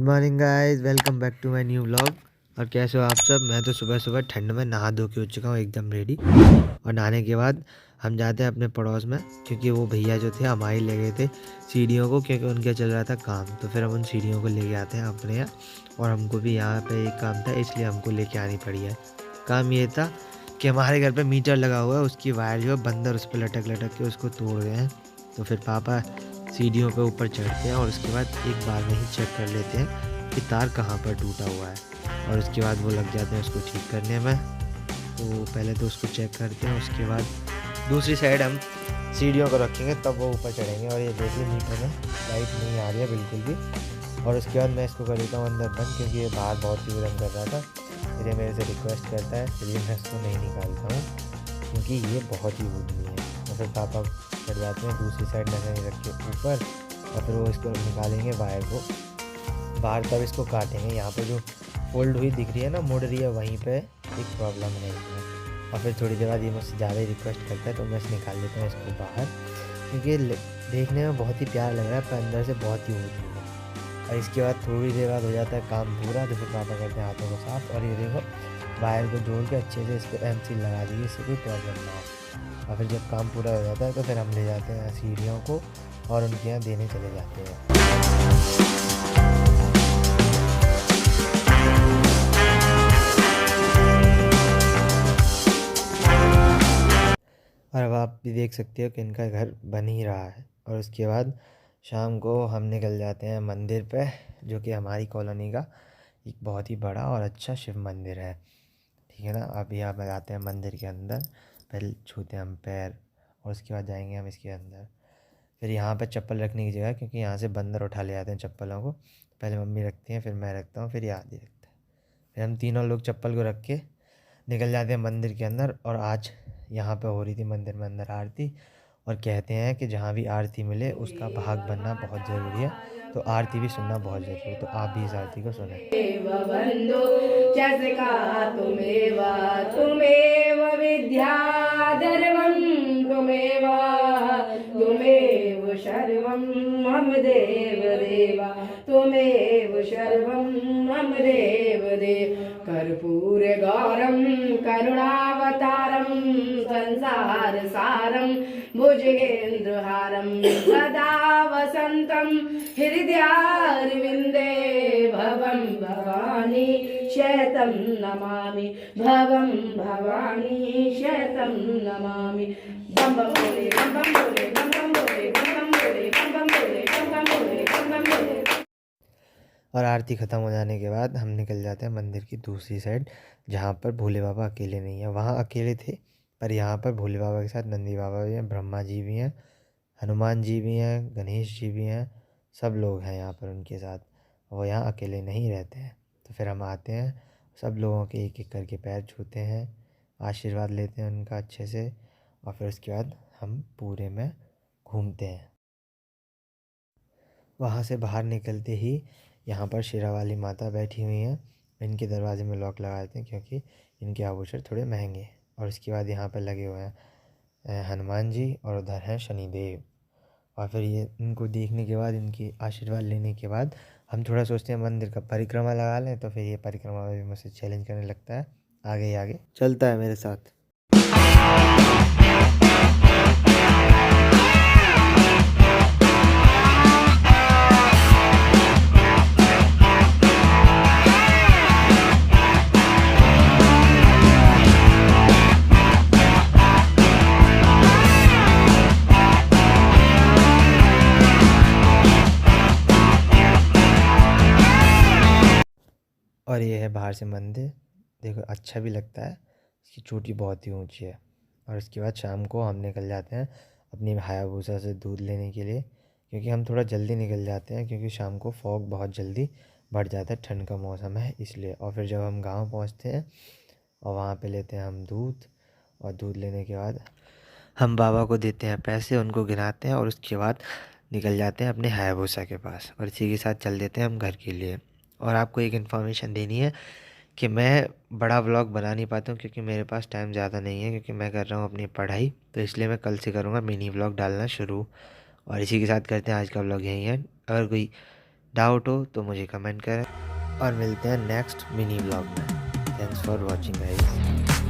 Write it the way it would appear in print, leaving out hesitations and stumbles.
Morning guys, welcome back to my new vlog. और कैसे हो आप सब। मैं तो सुबह सुबह ठंड में नहा धो के उठ चुका हूँ एकदम रेडी। और नहाने के बाद हम जाते हैं अपने पड़ोस में, क्योंकि वो भैया जो थे हमारे ले गए थे सीढ़ियों को, क्योंकि उनके चल रहा था काम। तो फिर हम उन सीढ़ियों को लेके आते हैं अपने यहाँ। और हमको भी यहाँ पे एक काम था, इसलिए हमको लेके आनी पड़ी है। काम ये था कि हमारे घर पे मीटर लगा हुआ है, उसकी वायर जो है बंदर उस पर लटक लटक के उसको तोड़ गए हैं। तो फिर पापा सीढ़ियों पे ऊपर चढ़ते हैं और उसके बाद एक बार में ही चेक कर लेते हैं कि तार कहाँ पर टूटा हुआ है। और उसके बाद वो लग जाते हैं उसको ठीक करने में। तो पहले तो उसको चेक करते हैं, उसके बाद दूसरी साइड हम सीढ़ियों को रखेंगे, तब वो ऊपर चढ़ेंगे। और ये देखिए मीटर में लाइट नहीं आ रही है बिल्कुल भी। और उसके बाद मैं इसको कर देता हूँ अंदर बंद, क्योंकि ये बाहर बहुत ही उधम कर रहा था। फिर ये मेरे से रिक्वेस्ट करता है, इसलिए मैं इसको नहीं निकालता हूँ, क्योंकि ये बहुत ही उधमी है। और फिर पापा चढ़ जाते हैं दूसरी साइड नजर रख के ऊपर, और फिर वो इसको निकालेंगे वायर को बाहर, तब इसको काटेंगे। यहाँ पर जो फोल्ड हुई दिख रही है ना, मुड़ रही है, वहीं पे एक प्रॉब्लम है इसमें। और फिर थोड़ी देर बाद ये मुझसे ज़्यादा ही रिक्वेस्ट करता है, तो मैं निकाल देता हूँ इसको बाहर, क्योंकि देखने में बहुत ही प्यारा लग रहा है पर अंदर से बहुत ही होती है। और इसके बाद थोड़ी देर बाद हो जाता है काम पूरा, तो फिर पापा करते हैं हाथों को साफ। और ये देखो वायर को जोड़ के अच्छे से इसको एमसील लगा दीजिए, इससे कोई प्रॉब्लम ना हो। और फिर जब काम पूरा हो जाता है तो फिर हम ले जाते हैं सीढ़ियों को और उनके यहाँ देने चले जाते हैं। और अब आप भी देख सकते हो कि इनका घर बन ही रहा है। और उसके बाद शाम को हम निकल जाते हैं मंदिर पे, जो कि हमारी कॉलोनी का एक बहुत ही बड़ा और अच्छा शिव मंदिर है। ठीक है ना। अभी आप जाते हैं मंदिर के अंदर, पहले छूते हैं हम पैर, और उसके बाद जाएंगे हम इसके अंदर। फिर यहाँ पे चप्पल रखने की जगह, क्योंकि यहाँ से बंदर उठा ले जाते हैं चप्पलों को। पहले मम्मी रखती हैं, फिर मैं रखता हूँ, फिर ये आदि रखता है। फिर हम तीनों लोग चप्पल को रख के निकल जाते हैं मंदिर के अंदर। और आज यहाँ पे हो रही थी मंदिर में अंदर आरती। और कहते हैं कि जहाँ भी आरती मिले उसका भाग बनना बहुत ज़रूरी है, तो आरती भी सुनना बहुत ज़रूरी है। तो आप भी इस आरती को सुने। बंधु चसका तुमेव तुमेव विद्याधर्मं तुमेव तुमेव सर्वं मम देव देवा तुमेव सर्वं मम देव देव कर्पूर गौरम करुणावतारम संसार सारम भुजगेन्द्रहारं सदा वसन्तं हृदयारविन्दे भवं भवानी शतं नमामि भवं भवानी शतं नमामि। बम बम बोले बम बम बोले बम बम बोले बम बम बोले बम बम बोले बम बम बोले बम बम बोले। और आरती ख़त्म हो जाने के बाद हम निकल जाते हैं मंदिर की दूसरी साइड, जहाँ पर भोले बाबा अकेले नहीं है। वहाँ अकेले थे, पर यहाँ पर भोले बाबा के साथ नंदी बाबा भी हैं, ब्रह्मा जी भी हैं, हनुमान जी भी हैं, गणेश जी भी हैं। सब लोग हैं यहाँ पर उनके साथ। वो यहाँ अकेले नहीं रहते हैं। तो फिर हम आते हैं, सब लोगों के एक एक करके पैर छूते हैं, आशीर्वाद लेते हैं उनका अच्छे से। और फिर उसके बाद हम पूरे में घूमते हैं। वहाँ से बाहर निकलते ही यहाँ पर शेरावाली माता बैठी हुई हैं। इनके दरवाजे में लॉक लगा देते हैं, क्योंकि इनके आभूषण थोड़े महंगे हैं। और उसके बाद यहाँ पर लगे हुए हैं हनुमान जी, और उधर हैं शनिदेव। और फिर ये इनको देखने के बाद, इनकी आशीर्वाद लेने के बाद, हम थोड़ा सोचते हैं मंदिर का परिक्रमा लगा लें। तो फिर ये परिक्रमा में भी मुझसे चैलेंज करने लगता है, आगे ही आगे चलता है मेरे साथ। और ये है बाहर से मंदिर, देखो अच्छा भी लगता है। इसकी चोटी बहुत ही ऊंची है। और उसके बाद शाम को हम निकल जाते हैं अपनी हायाबुसा से दूध लेने के लिए, क्योंकि हम थोड़ा जल्दी निकल जाते हैं, क्योंकि शाम को फॉग बहुत जल्दी बढ़ जाता है, ठंड का मौसम है इसलिए। और फिर जब हम गांव पहुंचते हैं और वहाँ पे लेते हैं हम दूध, और दूध लेने के बाद हम बाबा को देते हैं पैसे, उनको गिनाते हैं, और उसके बाद निकल जाते हैं अपने हायाबुसा के पास। और इसी के साथ चल देते हैं हम घर के लिए। और आपको एक इन्फॉर्मेशन देनी है कि मैं बड़ा व्लॉग बना नहीं पाता हूँ, क्योंकि मेरे पास टाइम ज़्यादा नहीं है, क्योंकि मैं कर रहा हूँ अपनी पढ़ाई। तो इसलिए मैं कल से करूँगा मिनी व्लॉग डालना शुरू। और इसी के साथ करते हैं आज का व्लॉग यहीं है। अगर कोई डाउट हो तो मुझे कमेंट करें और मिलते हैं नेक्स्ट मिनी व्लॉग में। Thanks for watching guys.